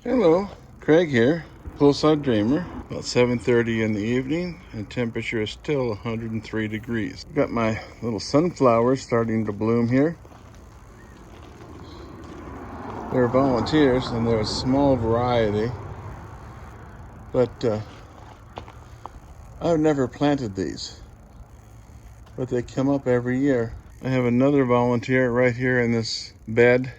Hello, Craig here, poolside dreamer. About 7:30 in the evening, and temperature is still 103 degrees. Got my little sunflowers starting to bloom here. They're volunteers, and they're a small variety, but I've never planted these, but they come up every year. I have another volunteer right here in this bed.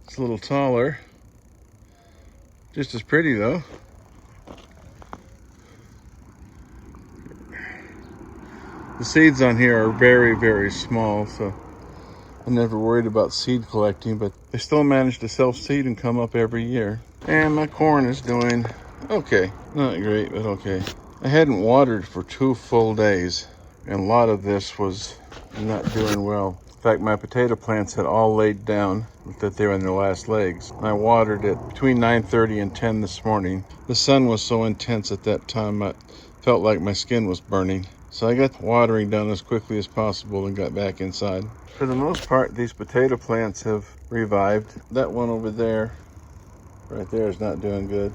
It's a little taller, just as pretty though. The seeds on here are very, very small, so I'm never worried about seed collecting, but they still manage to self-seed and come up every year. And my corn is doing okay. Not great, but okay. I hadn't watered for 2 full days, and a lot of this was not doing well. In fact, my potato plants had all laid down, that they were in their last legs. I watered it between 9:30 and 10 this morning. The sun was so intense at that time, I felt like my skin was burning. So I got watering done as quickly as possible and got back inside. For the most part, these potato plants have revived. That one over there, right there, is not doing good.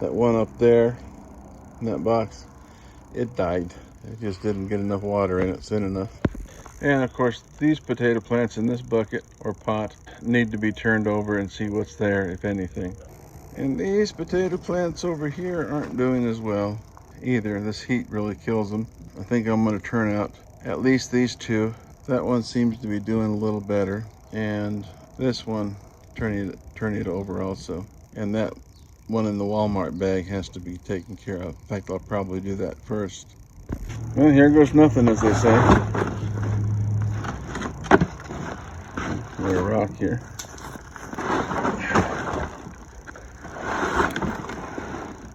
That one up there in that box, it died. It just didn't get enough water in it soon enough. And of course, these potato plants in this bucket or pot need to be turned over and see what's there, if anything. And these potato plants over here aren't doing as well either. This heat really kills them. I think I'm going to turn out at least these two. That one seems to be doing a little better, and this one turning it over also. And that one in the Walmart bag has to be taken care of. In fact, I'll probably do that first. Well, here goes nothing, as they say. There's a rock here.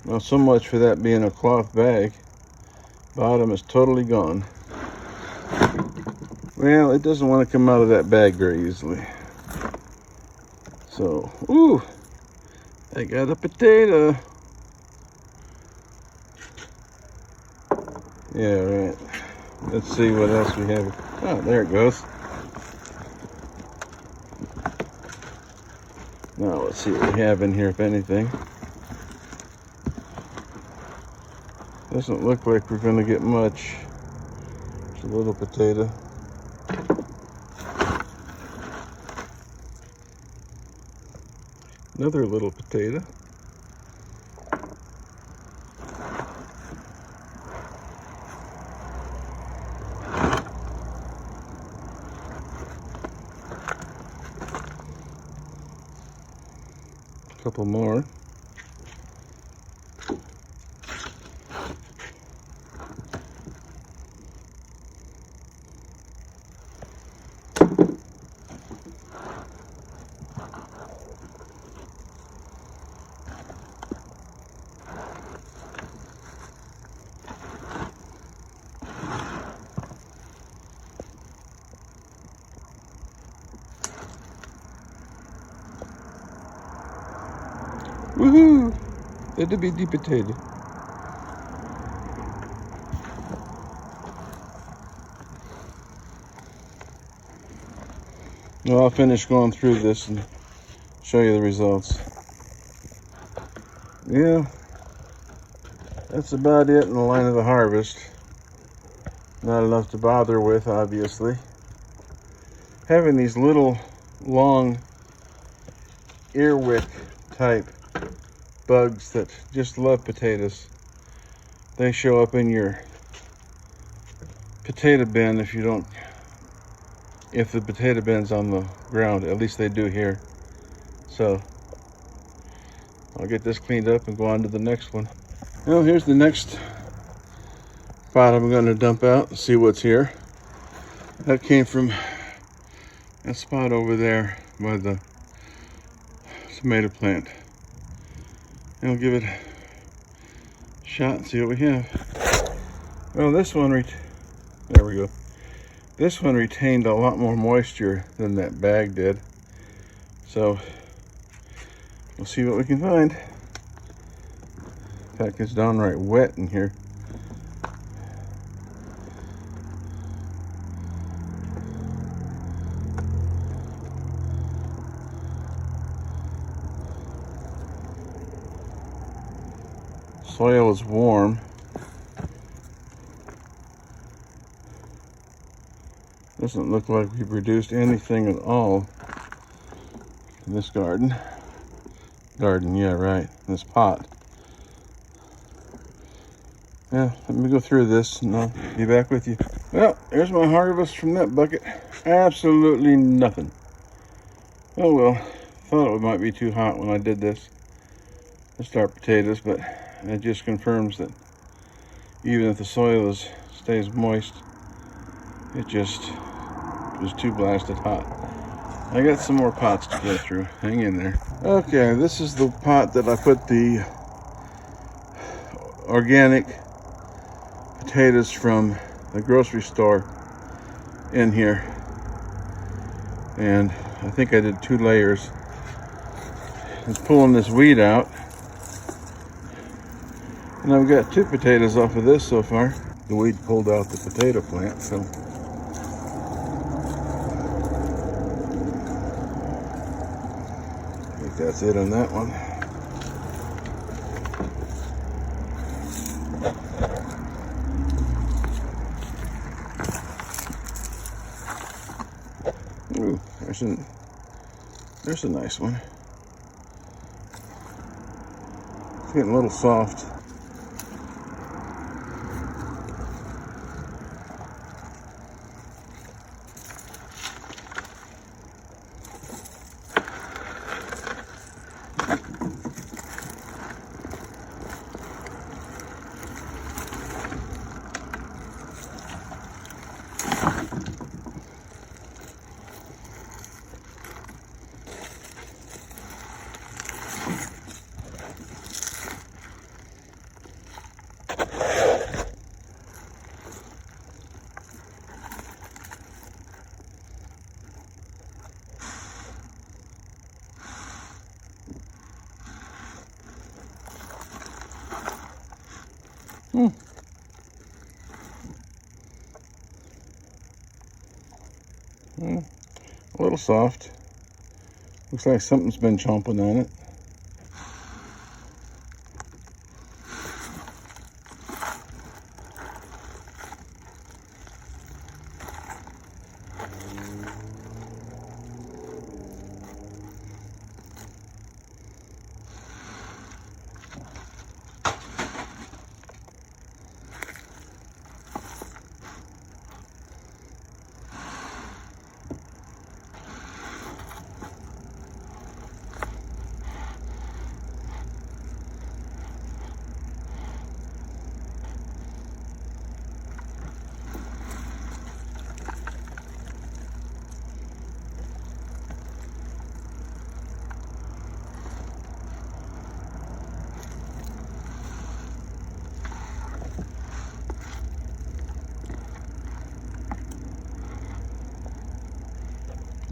Well, so much for that being a cloth bag. Bottom is totally gone. Well, it doesn't want to come out of that bag very easily. So, ooh, I got a potato. Yeah, right. Let's see what else we have. Oh, there it goes. Now let's see what we have in here, if anything. Doesn't look like we're going to get much. It's a little potato. Another little potato. A couple more. Woohoo! That'd be the potato. Well, I'll finish going through this and show you the results. Yeah, that's about it in the line of the harvest. Not enough to bother with, obviously. Having these little long earwick type bugs that just love potatoes. They show up in your potato bin if the potato bin's on the ground. At least they do here. So I'll get this cleaned up and go on to the next one. Well, here's the next pot I'm going to dump out and see what's here. That came from that spot over there by the tomato plant. And I'll give it a shot and see what we have. Well, this one, there we go. This one retained a lot more moisture than that bag did. So we'll see what we can find. In fact, it's downright wet in here. Soil is warm. Doesn't look like we produced anything at all in this garden. Yeah, right, this pot. Yeah, let me go through this and I'll be back with you. Well, here's my harvest from that bucket. Absolutely nothing. Oh well, thought it might be too hot when I did this. The start potatoes, but it just confirms that even if the soil stays moist, it just was too blasted hot. I got some more pots to go through. Hang in there. Okay, this is the pot that I put the organic potatoes from the grocery store in here. And I think I did 2 layers. It's pulling this weed out. And I've got 2 potatoes off of this so far. The weed pulled out the potato plant, so. I think that's it on that one. Ooh, there's a nice one. It's getting a little soft. A little soft. Looks like something's been chomping on it.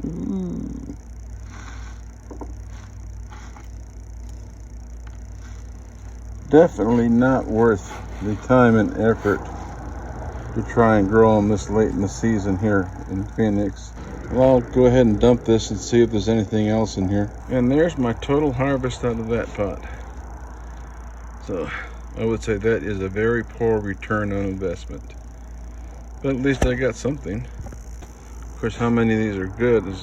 Ooh. Definitely not worth the time and effort to try and grow them this late in the season here in Phoenix. Well, I'll go ahead and dump this and see if there's anything else in here. And there's my total harvest out of that pot. So I would say that is a very poor return on investment. But at least I got something. Of course, how many of these are good is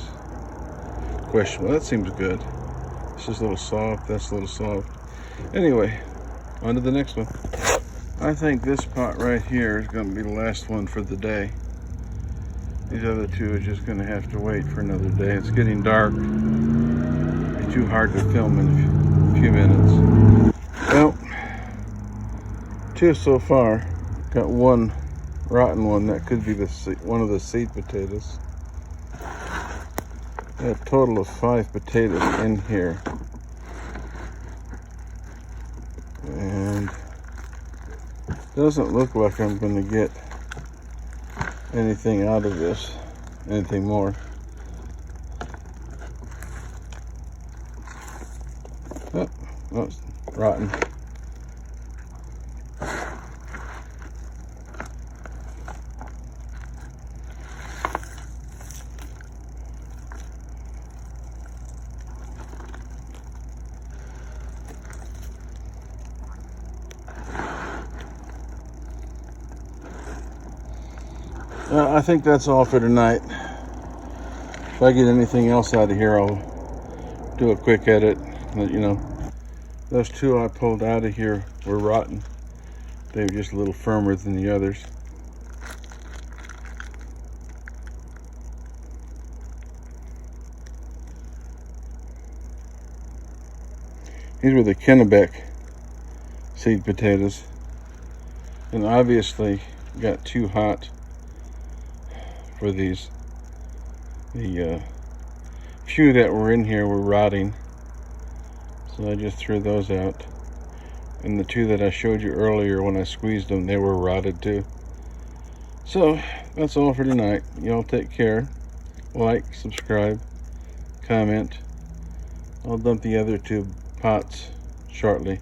questionable. That seems good. It's just a little soft. That's a little soft. Anyway, on to the next one. I think this pot right here is going to be the last one for the day. These other 2 are just going to have to wait for another day. It's getting dark. It'll be too hard to film in a few minutes. Well, 2 so far. Got 1 rotten one. That could be one of the seed potatoes. A total of 5 potatoes in here. And doesn't look like I'm going to get anything out of this, anything more. Oh, it's rotten. I think that's all for tonight. If I get anything else out of here, I'll do a quick edit. Let you know. Those two I pulled out of here were rotten. They were just a little firmer than the others. These were the Kennebec seed potatoes, and obviously got too hot for these. The few that were in here were rotting, so I just threw those out. And the two that I showed you earlier, when I squeezed them, they were rotted too. So that's all for tonight. Y'all take care. Like, subscribe, comment. I'll dump the other two pots shortly.